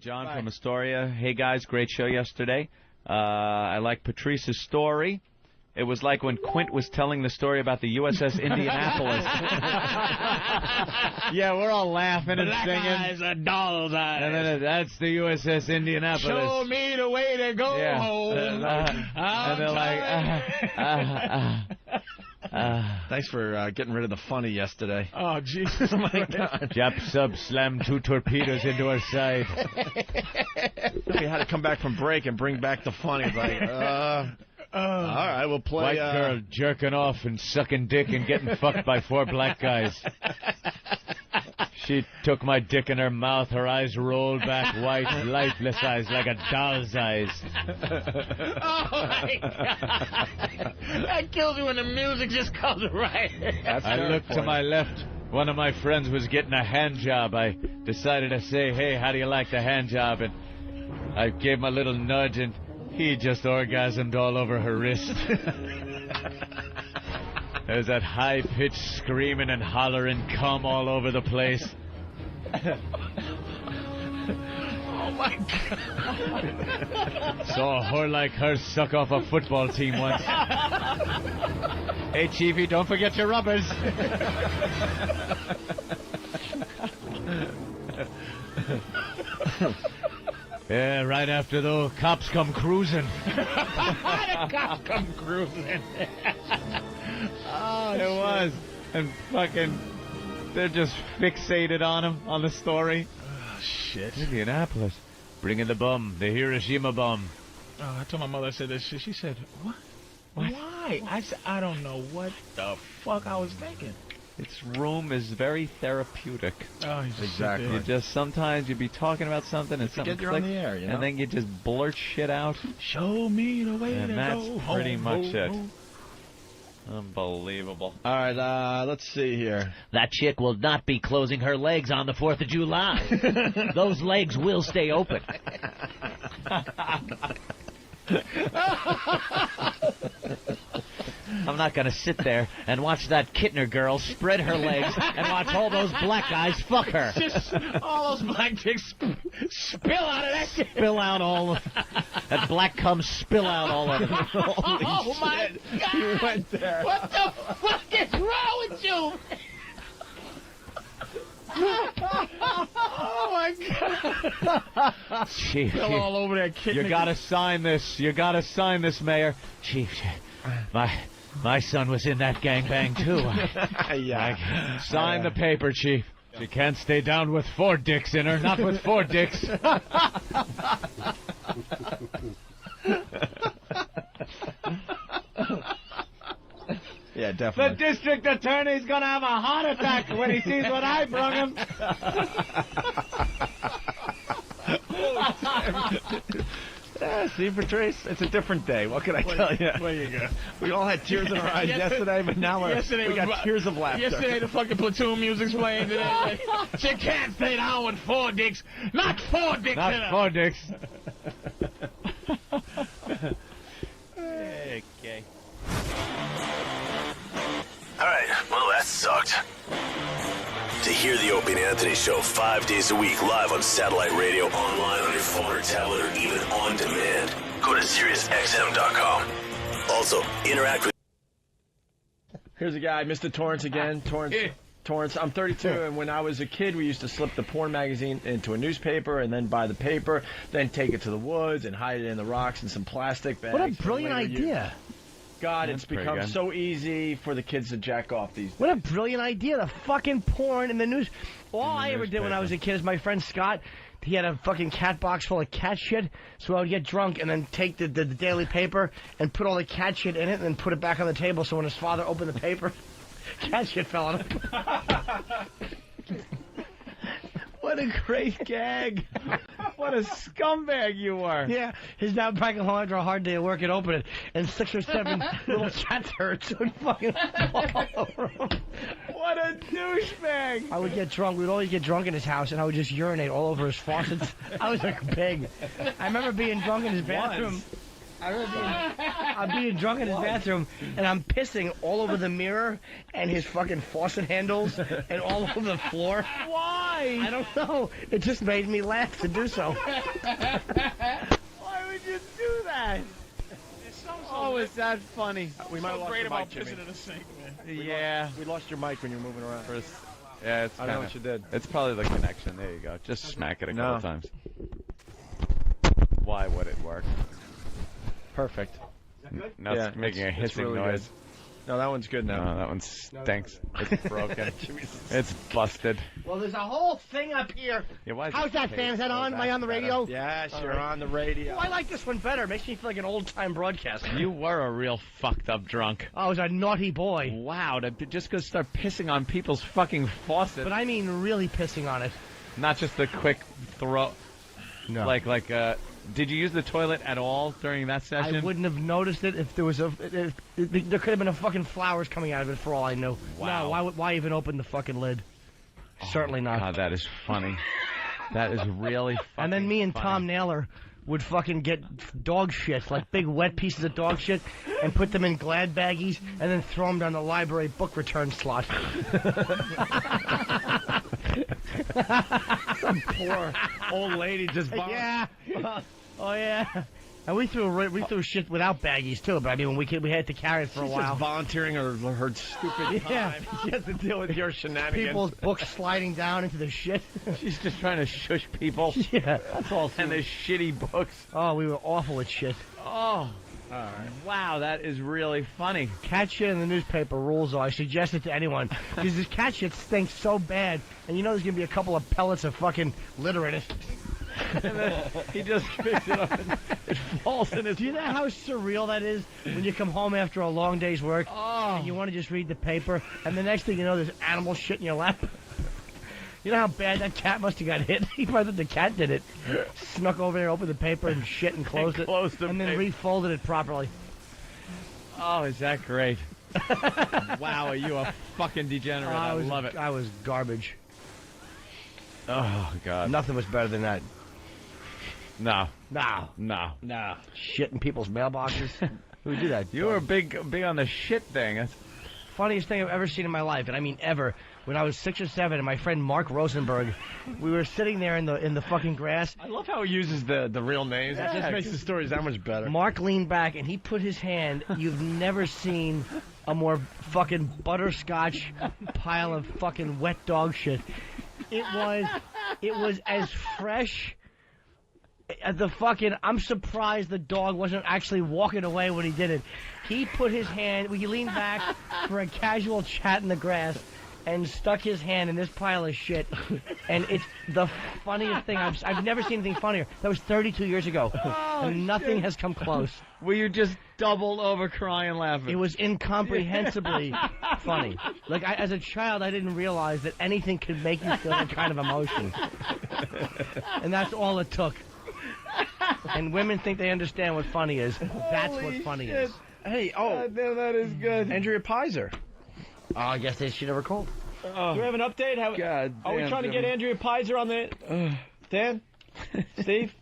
John from Astoria. Hey, guys, great show yesterday. I like Patrice's story. It was like when Quint was telling the story about the USS Indianapolis. Yeah, we're all laughing and singing. Eyes are doll's eyes. And then that's the USS Indianapolis. Show me the way to go home. And they're like, Thanks for getting rid of the funny yesterday. Oh, Jesus. Oh, my God. Jap sub slammed 2 torpedoes into our side. We had to come back from break and bring back the funny. It's like, all right, we'll play. White girl jerking off and sucking dick and getting fucked by 4 black guys. She took my dick in her mouth. Her eyes rolled back, white, lifeless eyes like a doll's eyes. Oh, my God. That kills me when the music just comes right. I looked to my left. One of my friends was getting a hand job. I decided to say, hey, how do you like the hand job? And I gave him a little nudge, and he just orgasmed all over her wrist. There's that high-pitched screaming and hollering cum all over the place. Oh, my God. Saw a whore like her suck off a football team once. Hey, Chiefy, don't forget your rubbers. Yeah, right after the cops come cruising. The cops come cruising. Oh, it was. And fucking, they're just fixated on him, on the story. Oh, shit. Indianapolis. Bringing the bum, the Hiroshima bum. Oh, I told my mother I said this shit. She said, what? Why? I said, I don't know what the fuck I was thinking. Its room is very therapeutic. Oh, exactly. You just, sometimes you'd be talking about something and something you're on the air, you know? and then you just blurt shit out. Show me the way And to that's go pretty home, much it. home. Unbelievable. All right, let's see here. That chick will not be closing her legs on the 4th of July. Those legs will stay open. I'm not going to sit there and watch that Kittner girl spread her legs and watch all those black guys fuck her. Just all those black chicks spill out of that shit. Spill out all that black cum, spill out all of it. Oh, my God. You went there. What the fuck is wrong with you? Oh, my God. Chief, Spill all over that kid. you got to sign this. You got to sign this, Mayor. Chief, my son was in that gangbang, too. Yeah. Sign the paper, Chief. She can't stay down with 4 dicks in her. Not with 4 dicks. Yeah, The definitely. district attorney's gonna have a heart attack when he sees what I brung him. See, Patrice, it's a different day. What can I tell you? Where you go? We all had tears in our eyes yesterday, but now we got tears of laughter. Yesterday the fucking platoon music's playing today. She can't stay down with 4 dicks. Not 4 dicks. Not 4 dicks. Okay. All right, well, that sucked. To hear the Opie and Anthony Show 5 days a week live on satellite radio, online on your phone or tablet, or even on demand, go to SiriusXM.com. Also, interact with... Here's a guy, Mr. Torrance again. Torrance, I'm 32, and when I was a kid, we used to slip the porn magazine into a newspaper and then buy the paper, then take it to the woods and hide it in the rocks in some plastic bags. What a brilliant idea. God, That's it's become pretty good. so easy for the kids to jack off these days. What a brilliant idea. The fucking porn in the news. All I ever did when I was a kid is my friend Scott, he had a fucking cat box full of cat shit, so I would get drunk and then take the daily paper and put all the cat shit in it and then put it back on the table so when his father opened the paper, cat shit fell on him. What a great gag. What a scumbag you were. Yeah, his dad back at home after a hard day at work and open it, and 6 or 7 little cat turds would fucking fall over him. What a douchebag. I would get drunk. We'd always get drunk in his house, and I would just urinate all over his faucets. I was like big. I remember being drunk in his bathroom. I remember I'm being drunk in his bathroom, and I'm pissing all over the mirror and his fucking faucet handles and all over the floor. Why? I don't know. It just made me laugh to do so. Why would you do that? Oh, is that funny? We might have lost great your about mic, Jimmy. pissing in the sink, man. Yeah. We lost your mic when you were moving around. Yeah, it's I know what you did. It's probably the connection. There you go. Just smack it a couple No. times. Why would it work? Perfect. Now it's making a hissing really noise. good. No, that one's good now. No, that one stinks. It's broken. It's busted. Well, there's a whole thing up here. Yeah, why is How's it that, taped? fam? Is that Oh, on? Am I that's on the better. radio? Yes, you're right. on the radio. Oh, I like this one better. It makes me feel like an old-time broadcaster. You were a real fucked up drunk. I was a naughty boy. Wow, just go start pissing on people's fucking faucets. But I mean really pissing on it. Not just a quick throw. No. Did you use the toilet at all during that session? I wouldn't have noticed it if there was there could have been a fucking flowers coming out of it for all I knew. Wow. No, why even open the fucking lid? Certainly not. God, that is funny. That is really funny. And then me and Tom Naylor would fucking get dog shit, like big wet pieces of dog shit, and put them in Glad baggies, and then throw them down the library book return slot. Some poor old lady just Yeah. Oh yeah. And we threw shit without baggies too, but I mean we had to carry it for a She's while. just volunteering her stupid Yeah. time. She has to deal with your shenanigans. People's books sliding down into the shit. She's just trying to shush people. Yeah, that's all. And their shitty books. Oh, we were awful at shit. Oh. Wow, that is really funny. Cat shit in the newspaper rules, though. I suggest it to anyone. Because this cat shit stinks so bad, and you know there's going to be a couple of pellets of fucking litter in it. And then he just picks it up and it falls in his Do you know how surreal that is when you come home after a long day's work Oh. and you want to just read the paper, and the next thing you know there's animal shit in your lap? You know how bad that cat must have got hit? He probably thought the cat did it. Snuck over there, opened the paper and shit and closed it. closed the and then paper. refolded it properly. Oh, is that great? Wow, are you a fucking degenerate? I love it. I was garbage. Oh, God. Nothing was better than that. No. No. Nah. Shit in people's mailboxes. Who would do that? You were big on the shit thing. That's Funniest thing I've ever seen in my life, and I mean ever. When I was 6 or 7, and my friend Mark Rosenberg, we were sitting there in the fucking grass. I love how he uses the real names. Yeah, it just makes the stories that much better. Mark leaned back and he put his hand. You've never seen a more fucking butterscotch pile of fucking wet dog shit. It was as fresh as the fucking. I'm surprised the dog wasn't actually walking away when he did it. He put his hand. We leaned back for a casual chat in the grass. And stuck his hand in this pile of shit, and it's the funniest thing I've never seen anything funnier. That was 32 years ago, and nothing has come close. Were you just doubled over crying laughing? It was incomprehensibly funny. Like as a child, I didn't realize that anything could make you feel that kind of emotion, and that's all it took. And women think they understand what funny is. That's what funny is. Hey, God damn, that is good. Andrea Pizer. Oh, I guess they should never called. Do we have an update? God Are we damn, trying to get Jimmy. Andrea Pizer on the... Dan? Steve?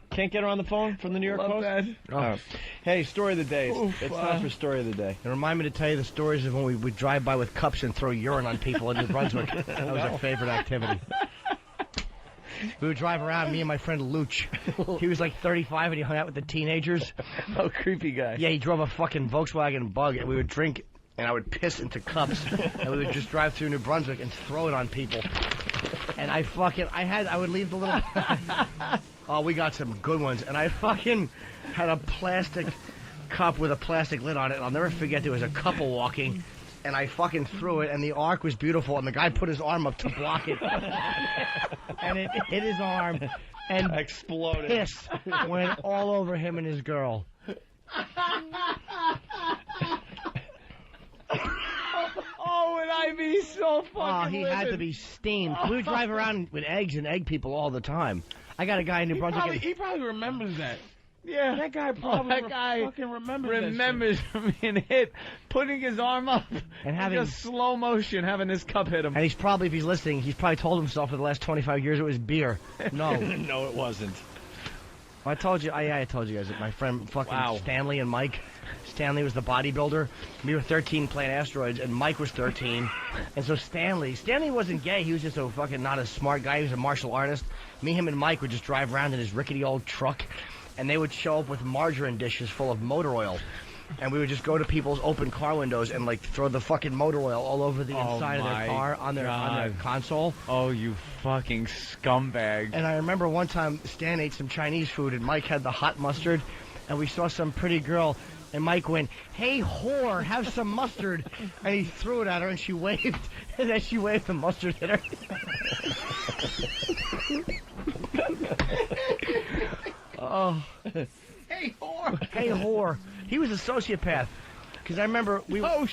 Can't get her on the phone from the New York Love Post? that. Oh. Hey, story of the day. Oof, It's time for story of the day. It reminded me to tell you the stories of when we would drive by with cups and throw urine on people in New Brunswick. That was our favorite activity. We would drive around, me and my friend Luch. He was like 35 and he hung out with the teenagers. Oh, creepy guy. Yeah, he drove a fucking Volkswagen Bug, and we would drink, and I would piss into cups, and we would just drive through New Brunswick and throw it on people. And I would leave the little... Oh, we got some good ones. And I fucking had a plastic cup with a plastic lid on it, and I'll never forget there was a couple walking, and I fucking threw it, and the arc was beautiful, and the guy put his arm up to block it. And it hit his arm, and Exploded. piss went all over him and his girl. Oh, would I be so fucking Oh, he had to be steamed. We would drive around with eggs and egg people all the time. I got a guy in New Brunswick. He probably remembers that. Yeah. That guy probably that guy fucking remembers being hit, putting his arm up, And having- just slow motion, having his cup hit him. And he's probably, if he's listening, he's probably told himself for the last 25 years it was beer. No. No, it wasn't. I told you. I told you guys that my friend fucking Stanley and Mike. Stanley was the bodybuilder. We were 13 playing asteroids, and Mike was 13. And so Stanley wasn't gay. He was just a fucking not a smart guy. He was a martial artist. Me, him, and Mike would just drive around in his rickety old truck, and they would show up with margarine dishes full of motor oil. And we would just go to people's open car windows and like throw the fucking motor oil all over the inside of their car on their console. Oh, you fucking scumbag. And I remember one time Stan ate some Chinese food and Mike had the hot mustard, and we saw some pretty girl, and Mike went, "Hey whore, have some mustard," and he threw it at her and she waved, and then she waved the mustard at her. Oh. Hey whore. Hey whore. He was a sociopath. Because I remember we all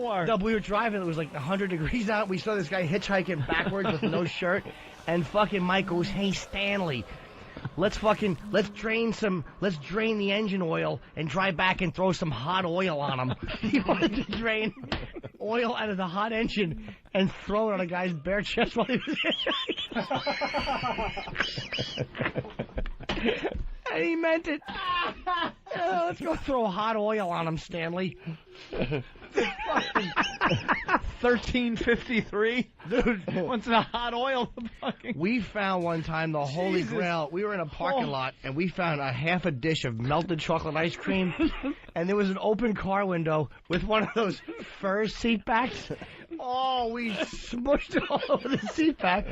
were. No, we were driving. It was like 100 degrees out. We saw this guy hitchhiking backwards with no shirt. And fucking Mike goes, "Hey, Stanley, let's drain the engine oil and drive back and throw some hot oil on him." He wanted to drain oil out of the hot engine and throw it on a guy's bare chest while he was hitchhiking. And he meant it. Let's go throw hot oil on him, Stanley. 1353? Dude, what's the hot oil? We found one time the Holy Grail. We were in a parking lot, and we found a half a dish of melted chocolate ice cream, and there was an open car window with one of those fur seat backs. Oh, we smushed it all over the seat back.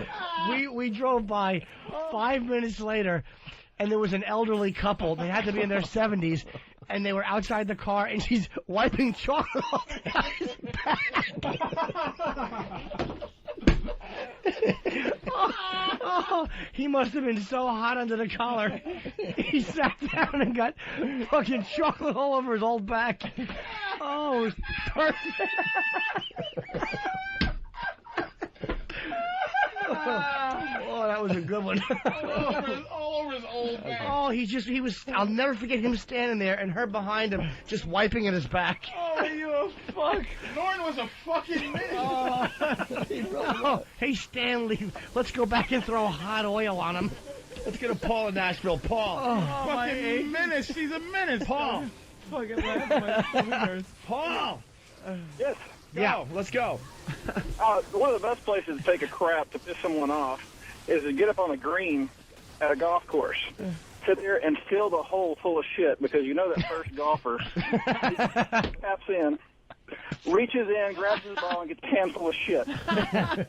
We drove by 5 minutes later, and there was an elderly couple. They had to be in their 70s, and they were outside the car, and she's wiping chocolate off the guy's back. Oh, he must have been so hot under the collar. He sat down and got fucking chocolate all over his old back. Oh, it was perfect. Oh, that was a good one. all over his old back. Oh, he was, I'll never forget him standing there and her behind him just wiping at his back. Oh, you a fuck. Norton was a fucking minute. Oh, hey, Stanley, let's go back and throw hot oil on him. Let's get a Paul in Nashville. Paul. Oh, fucking menace. She's a menace. Paul. Fucking laugh. Paul. Yes. Go. Let's go. One of the best places to take a crap to piss someone off is to get up on a green at a golf course. Sit there and fill the hole full of shit, because you know that first golfer taps in, reaches in, grabs his ball, and gets a handful of shit. That's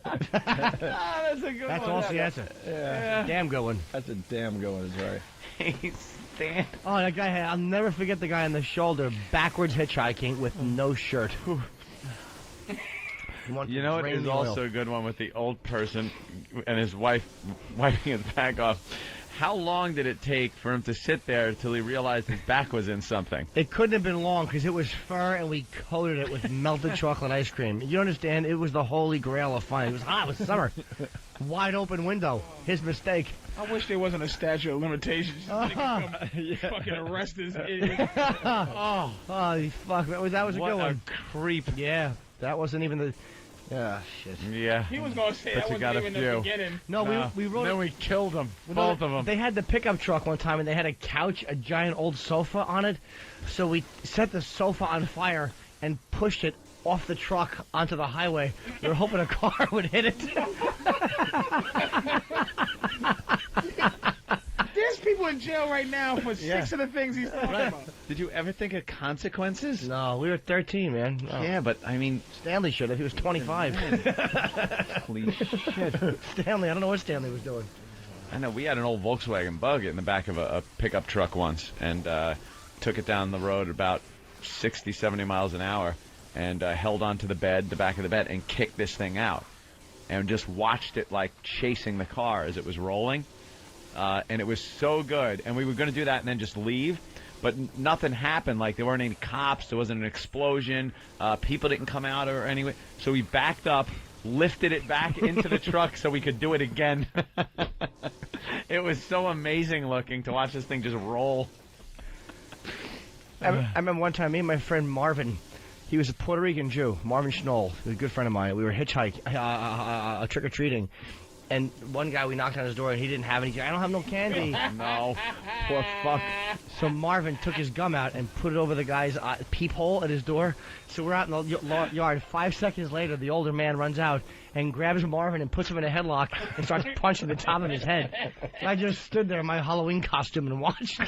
a good one. That's all she has. Yeah. Damn good one. That's a damn good one, that's right. Hey, Stan. Oh, that guy, I'll never forget the guy on the shoulder, backwards hitchhiking with no shirt. You know, it is also a good one with the old person and his wife wiping his back off. How long did it take for him to sit there until he realized his back was in something? It couldn't have been long because it was fur and we coated it with melted chocolate ice cream. You understand? It was the holy grail of fun. It was hot. It was summer. Wide open window. His mistake. I wish there wasn't a statute of limitations. They could come fucking arrest this idiot. Oh, fuck. That was a good one. What a creep. Yeah, that wasn't even the... Yeah, shit. Yeah. He was going to say that wasn't even the beginning. No, we wrote... Then we killed them. Both of them. They had the pickup truck one time, and they had a couch, a giant old sofa on it. So we set the sofa on fire and pushed it off the truck onto the highway. We were hoping a car would hit it. There's people in jail right now for 6 of the things he's talking about. Did you ever think of consequences? No, we were 13, man. No. Yeah, but, I mean... Stanley should have. He was 25. Holy shit. Stanley, I don't know what Stanley was doing. I know, we had an old Volkswagen Bug in the back of a pickup truck once, and took it down the road about 60, 70 miles an hour, and held onto the back of the bed, and kicked this thing out. And just watched it, like, chasing the car as it was rolling. And it was so good. And we were going to do that and then just leave. But nothing happened. Like, there weren't any cops. There wasn't an explosion. People didn't come out or anyway. So we backed up, lifted it back into the truck so we could do it again. It was so amazing looking to watch this thing just roll. I remember one time, me and my friend Marvin, he was a Puerto Rican Jew, Marvin Schnoll, he was a good friend of mine. We were hitchhiking, trick-or-treating. And one guy, we knocked on his door, and he didn't have any. I don't have no candy. No. Poor fuck. So Marvin took his gum out and put it over the guy's peephole at his door. So we're out in the yard. 5 seconds later, the older man runs out and grabs Marvin and puts him in a headlock and starts punching the top of his head. And I just stood there in my Halloween costume and watched.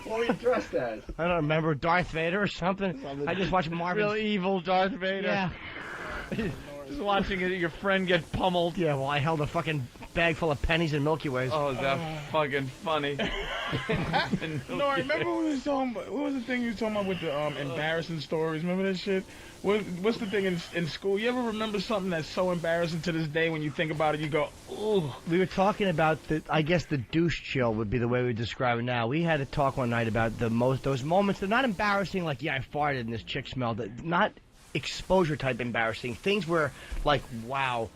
What were you dressed as? I don't remember, Darth Vader or something. I just watched Marvin. Real evil Darth Vader. Yeah. Just watching your friend get pummeled. Yeah, well, I held a fucking bag full of pennies and Milky Ways. Oh, is that fucking funny? No, I remember what we was talking about. What was the thing you were talking about with the embarrassing stories? Remember that shit? What's the thing in school? You ever remember something that's so embarrassing to this day when you think about it, you go, ooh. We were talking about I guess the douche chill would be the way we describe it now. We had a talk one night about those moments. They're not embarrassing like, yeah, I farted and this chick smelled it. Not exposure type embarrassing. Things where, like, wow,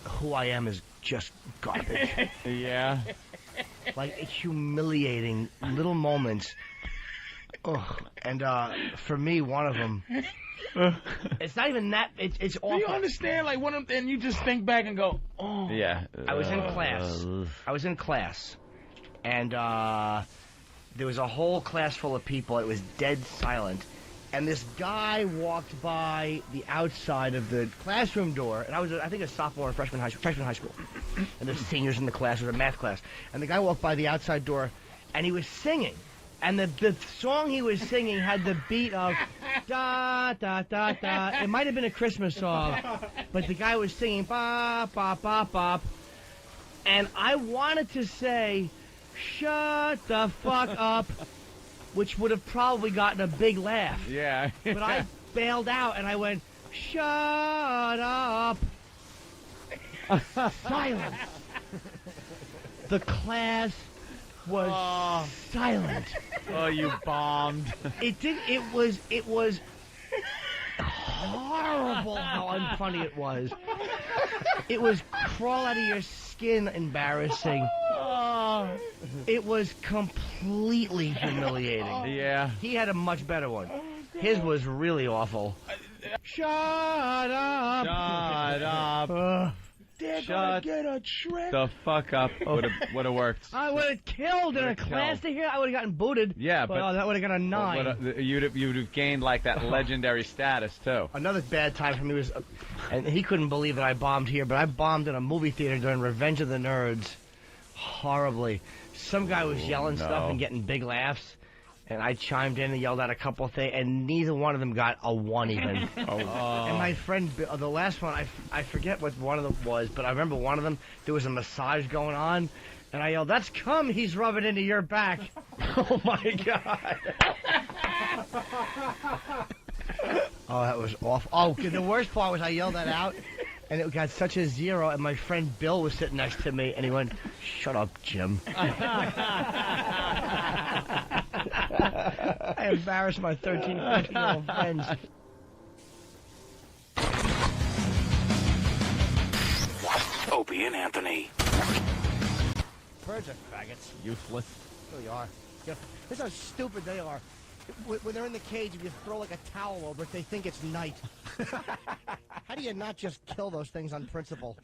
who I am is just garbage. Yeah. Like humiliating little moments. Ugh. And for me, one of them. It's not even that. It's awful. Do you understand? Like one of them, and you just think back and go, oh. Yeah. I was in class. And there was a whole class full of people. It was dead silent. And this guy walked by the outside of the classroom door, and I think a sophomore or freshman high school. And there's seniors in the class. It was a math class. And the guy walked by the outside door, and he was singing. And the song he was singing had the beat of da da da da. It might have been a Christmas song, but the guy was singing bop bop bop bop. And I wanted to say, "Shut the fuck up," which would have probably gotten a big laugh. Yeah. But I bailed out and I went, "Shut up." Silence. The class was silent. Oh, you bombed. It was horrible how unfunny it was. It was crawl out of your skin embarrassing. It was completely humiliating. Yeah. He had a much better one. His was really awful. Shut up. Shut up. They're gonna get a trip. The fuck up would have worked. I would have killed in a class to hear. I would have gotten booted. Yeah, but that would have got a 9. But, you'd have gained like that legendary status too. Another bad time for me was, and he couldn't believe that I bombed here, but I bombed in a movie theater during Revenge of the Nerds, horribly. Some guy was yelling stuff and getting big laughs, and I chimed in and yelled out a couple of things, and neither one of them got a 1 even. And my friend, the last one, I forget what one of them was, but I remember one of them, there was a massage going on, and I yelled, "That's cum he's rubbing into your back." Oh my God. Oh, that was awful. Oh, the worst part was I yelled that out, and it got such a 0, and my friend Bill was sitting next to me, and he went, "Shut up, Jim." I embarrassed my 13, 14-year-old friends. Opie and Anthony. Birds are faggots. Useless. They really are. Yeah, this is how stupid they are. When they're in the cage, if you throw like a towel over it, they think it's night. How do you not just kill those things on principle?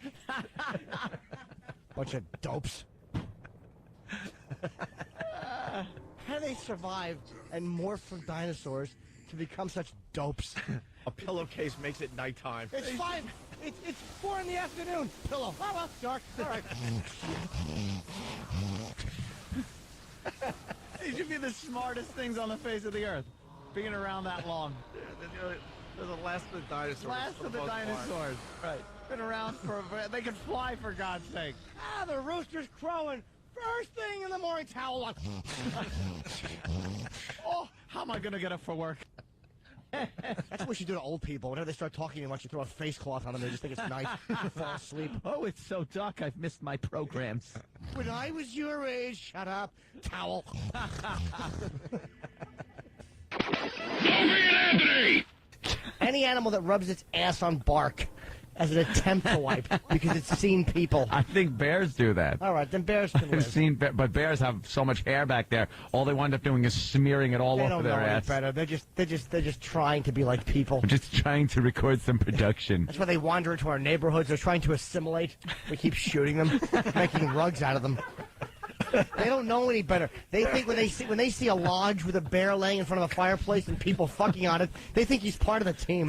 Bunch of dopes. How do they survive and morph from dinosaurs to become such dopes? A pillowcase makes it nighttime. It's 5. It's 4 in the afternoon. Pillow. Oh, well, dark. All right. These should be the smartest things on the face of the earth. Being around that long. They're the last of the dinosaurs. Last of the dinosaurs. Right. Been around for. They can fly, for God's sake. Ah, the rooster's crowing. First thing in the morning, towel on. Oh, how am I going to get up for work? That's what you do to old people. Whenever they start talking too much, you throw a face cloth on them. They just think it's night. Fall asleep. Oh, it's so dark, I've missed my programs. When I was your age, shut up, towel. Any animal that rubs its ass on bark as an attempt to wipe because it's seen people. I think bears do that. All right, then bears can I've live. seen, but bears have so much hair back there. All they wind up doing is smearing it all They over don't know their any ass. better. They're just trying to be like people. We're just trying to record some production. That's why they wander into our neighborhoods. They're trying to assimilate. We keep shooting them, making rugs out of them. They don't know any better. They think when they see a lodge with a bear laying in front of a fireplace and people fucking on it, they think he's part of the team.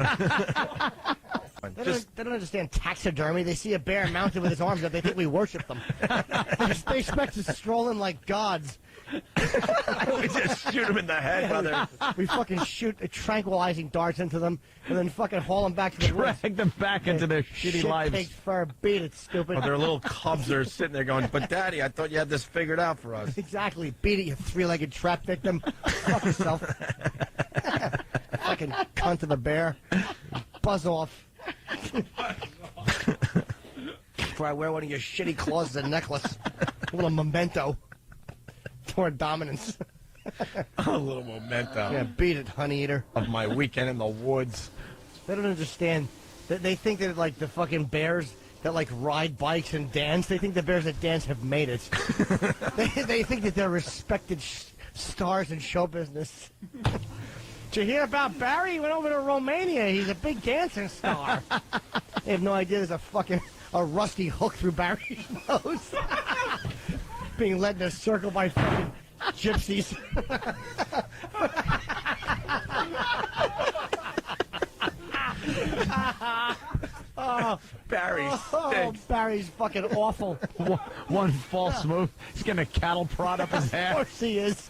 They don't understand taxidermy. They see a bear mounted with his arms up. They think we worship them. They expect us to stroll in like gods. We just shoot them in the head, brother. We fucking shoot tranquilizing darts into them and then fucking haul them back to the woods. Drag them back into their shitty lives. Shit-caked fur. Beat it, stupid. Oh, their little cubs are sitting there going, but Daddy, I thought you had this figured out for us. Exactly. Beat it, you three-legged trap victim. Fuck yourself. Fucking cunt of the bear. Buzz off. Before I wear one of your shitty claws as a necklace. A little memento. For dominance. A little memento. Yeah, beat it, honey eater. Of my weekend in the woods. They don't understand. They think that, like, the fucking bears that, like, ride bikes and dance, they think the bears that dance have made it. They think that they're respected stars in show business. Did you hear about Barry? He went over to Romania. He's a big dancing star. They have no idea there's a rusty hook through Barry's nose. Being led in a circle by fucking gypsies. Barry stinks. Barry's fucking awful. One false move, he's getting a cattle prod up his Of ass. course he is.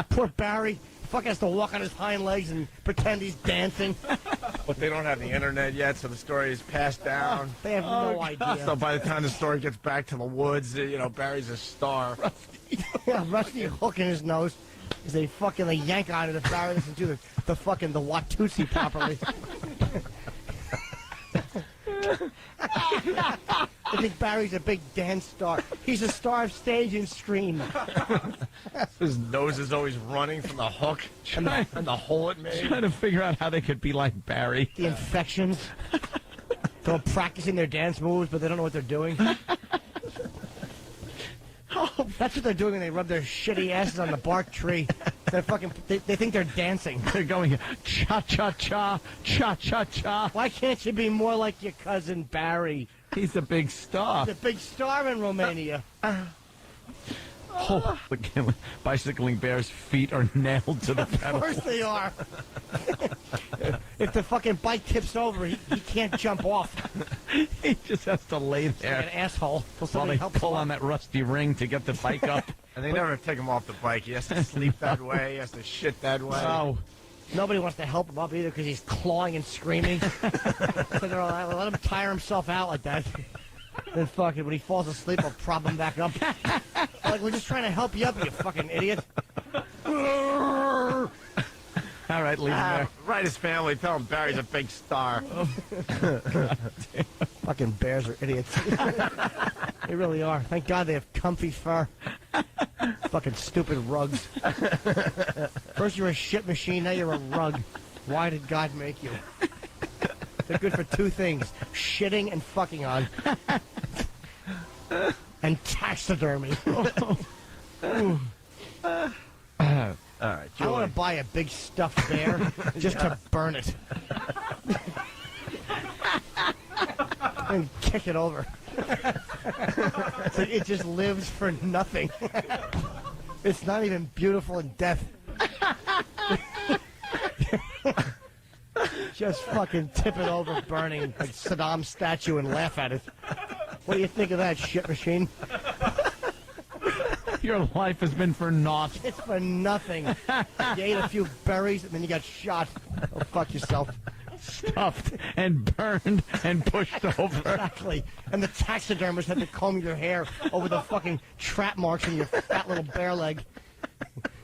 Poor Barry. Fuck has to walk on his hind legs and pretend he's dancing. But they don't have the internet yet, so the story is passed down. They have no idea. So by the time the story gets back to the woods, Barry's a star. Yeah, rusty hook in his nose. As they yank on it if Barry doesn't do the Watusi properly. I think Barry's a big dance star. He's a star of stage and screen. His nose is always running from the hook and the hole it made. Trying to figure out how they could be like Barry. The infections. They're all practicing their dance moves, but they don't know what they're doing. That's what they're doing when they rub their shitty asses on the bark tree. They think they're dancing. They're going cha-cha-cha, cha-cha-cha. Why can't you be more like your cousin Barry? He's a big star. He's a big star in Romania. Oh, the bicycling bear's feet are nailed to the pedal. Of course they are. If the fucking bike tips over, he can't jump off. He just has to lay there. Like an asshole. While they pull on that rusty ring to get the bike up. And they never take him off the bike. He has to sleep that way. He has to shit that way. Oh. Nobody wants to help him up either because he's clawing and screaming. So they're all like, let him tire himself out like that. Then fucking, when he falls asleep, we'll prop him back up. Like, we're just trying to help you up, you fucking idiot. All right, leave him there. Write his family. Tell him Barry's a big star. Fucking bears are idiots. They really are. Thank God they have comfy fur. Fucking stupid rugs. First you're a shit machine, now you're a rug. Why did God make you? They're good for two things. Shitting and fucking on. And taxidermy. All right, I Julie. want to buy a big stuffed bear just to burn it. And kick it over. So it just lives for nothing. It's not even beautiful in death. Just fucking tip it over burning like Saddam's statue and laugh at it. What do you think of that, shit machine? Your life has been for naught. It's for nothing. You ate a few berries and then you got shot. Oh, fuck yourself. Stuffed and burned and pushed over. Exactly. And the taxidermist had to comb your hair over the fucking trap marks in your fat little bear leg.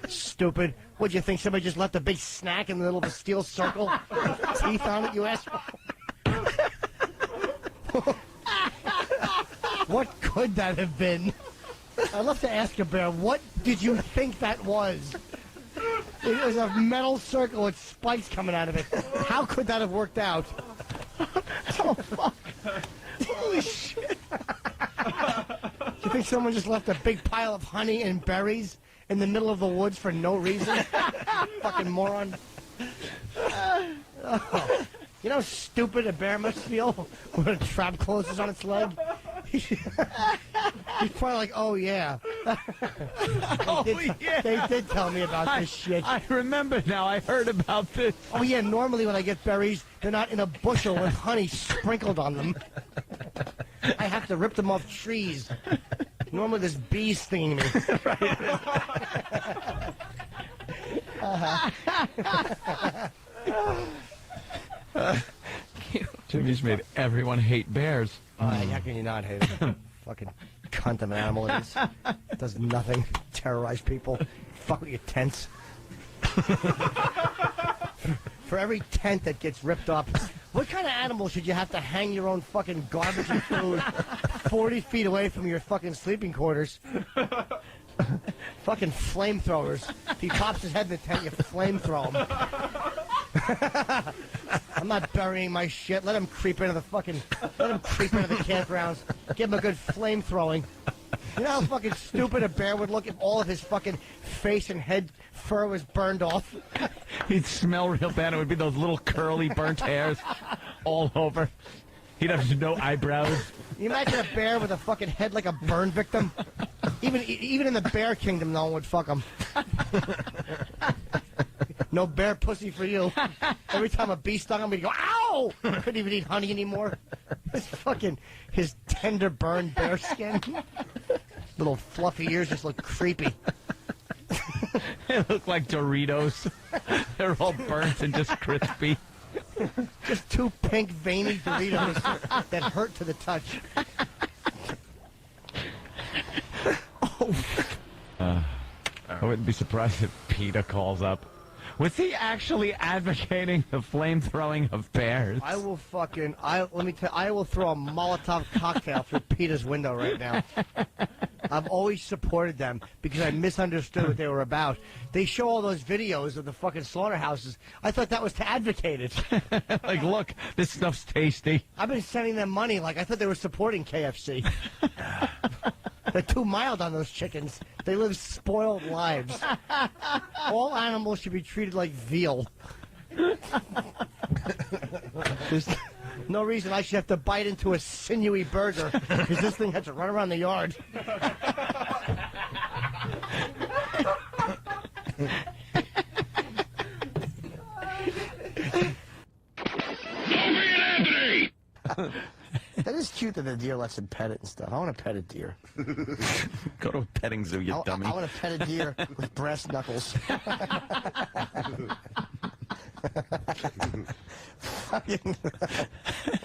Stupid. What'd you think? Somebody just left a big snack in the middle of a steel circle? With teeth on it, you asshole? What could that have been? I'd love to ask a bear, what did you think that was? It was a metal circle with spikes coming out of it. How could that have worked out? Oh, fuck. Holy shit. You think someone just left a big pile of honey and berries in the middle of the woods for no reason? Fucking moron. Oh. You know how stupid a bear must feel when a trap closes on its leg? He's probably like, oh, yeah. They did tell me about this shit. I remember now. I heard about this. Oh, yeah, normally when I get berries, they're not in a bushel with honey sprinkled on them. I have to rip them off trees. Normally there's bees stinging me. Jimmy's made everyone hate bears. How can you not hate it? Fucking cunt of an animal it is. It does nothing. Terrorize people. Fuck with your tents. For every tent that gets ripped up, what kind of animal should you have to hang your own fucking garbage and food 40 feet away from your fucking sleeping quarters? Fucking flamethrowers. If he pops his head in the tent, you flamethrow him. I'm not burying my shit. Let him creep into the campgrounds. Give him a good flamethrowing. You know how fucking stupid a bear would look if all of his fucking face and head fur was burned off? He'd smell real bad. It would be those little curly burnt hairs all over. He'd have no eyebrows. You imagine a bear with a fucking head like a burn victim? Even in the bear kingdom, no one would fuck him. No bear pussy for you. Every time a bee stung him, he'd go, ow! Couldn't even eat honey anymore. His tender burned bear skin. Little fluffy ears just look creepy. They look like Doritos. They're all burnt and just crispy. Just two pink veiny Doritos that hurt to the touch. I wouldn't be surprised if PETA calls up. Was he actually advocating the flamethrowing of bears? I will throw a Molotov cocktail through PETA's window right now. I've always supported them because I misunderstood what they were about. They show all those videos of the fucking slaughterhouses. I thought that was to advocate it. Like, look, this stuff's tasty. I've been sending them money like I thought they were supporting KFC. They're too mild on those chickens. They live spoiled lives. All animals should be treated like veal. There's no reason I should have to bite into a sinewy burger because this thing had to run around the yard. That is cute that the deer lets him pet it and stuff. I want to pet a deer. Go to a petting zoo, you dummy. I want to pet a deer with brass knuckles. Fucking